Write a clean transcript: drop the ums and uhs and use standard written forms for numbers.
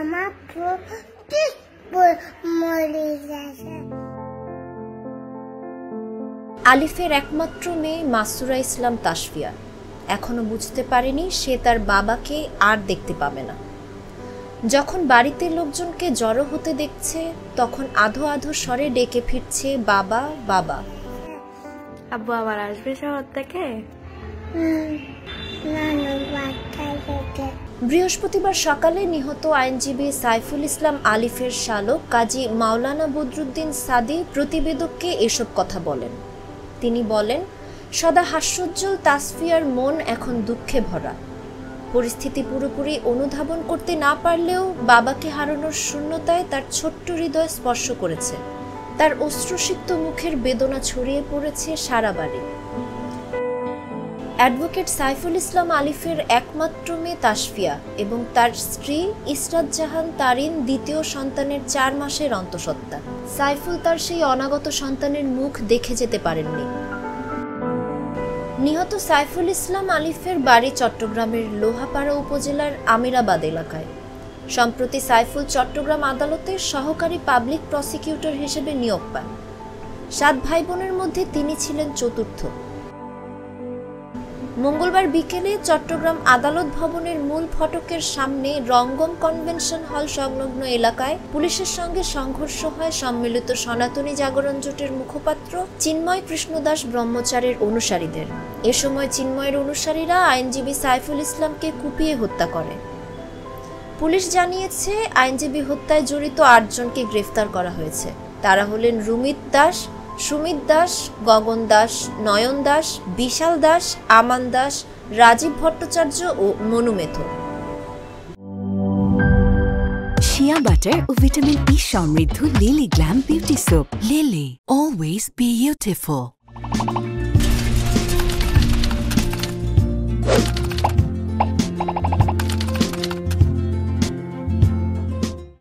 আমার আলিফের একমাত্র মেয়ে মাসুরা ইসলাম তাসফিয়া এখনো বুঝতে পারেনি সে তার বাবাকে আর দেখতে পাবে না। যখন বাড়িতে লোকজনকে জড়ো হতে দেখছে তখন আধো আধো স্বরে ডেকে ফিরছে বাবা বাবা। আব্বু আবার আসবে শহর থেকে? বৃহস্পতিবার সকালে নিহত আইনজীবী সাইফুল ইসলাম আলিফের শালক কাজী মাওলানা বদরুদ্দিন সাদি প্রতিবেদককে এসব কথা বলেন। তিনি বলেন, সদা হাস্যোজ্জ্বল তাসফিয়ার মন এখন দুঃখে ভরা। পরিস্থিতি পুরোপুরি অনুধাবন করতে না পারলেও বাবাকে হারানোর শূন্যতায় তার ছোট্ট হৃদয় স্পর্শ করেছে। তার অশ্রুসিক্ত মুখের বেদনা ছড়িয়ে পড়েছে সারা বাড়ি। অ্যাডভোকেট সাইফুল ইসলাম আলিফের একমাত্র মেয়ে তাসফিয়া এবং তার স্ত্রী ইসরাত জাহান তারিন দ্বিতীয় সন্তানের 4 মাসের অন্তঃসত্ত্বা। সাইফুল তার সেই অনাগত সন্তানের মুখ দেখে যেতে পারেননি। নিহত সাইফুল ইসলাম আলিফের বাড়ি চট্টগ্রামের লোহাপাড়া উপজেলার আমিরাবাদ এলাকায়। সম্প্রতি সাইফুল চট্টগ্রাম আদালতের সহকারী পাবলিক প্রসিকিউটর হিসেবে নিয়োগ পান। 7 ভাই বোনের মধ্যে তিনি ছিলেন চতুর্থ। মঙ্গলবার বিকেলে চট্টগ্রাম আদালত ভবনের মূল ফটকের সামনে রঙ্গম কনভেনশন হল সংলগ্ন এলাকায় পুলিশের সঙ্গে সংঘর্ষ হয় সম্মিলিত সনাতনী জাগরণ জোটের মুখপাত্র চিন্ময় কৃষ্ণদাস ব্রহ্মচারের অনুসারীদের। এ সময় চিন্ময়ের অনুসারীরা আইনজীবী সাইফুল ইসলামকে কুপিয়ে হত্যা করে। পুলিশ জানিয়েছে আইনজীবী হত্যায় জড়িত 8 জনকে গ্রেফতার করা হয়েছে। তারা হলেন রুমিত দাস, সুমিত দাস, গগন দাস, নয়ন দাস, বিশাল দাস, আমান দাস, রাজীব ভট্টাচার্য ও মনু মেথর। শিয়া বাটার ও ভিটামিন ই সমৃদ্ধ lily glam beauty soap. Lily, always beautiful.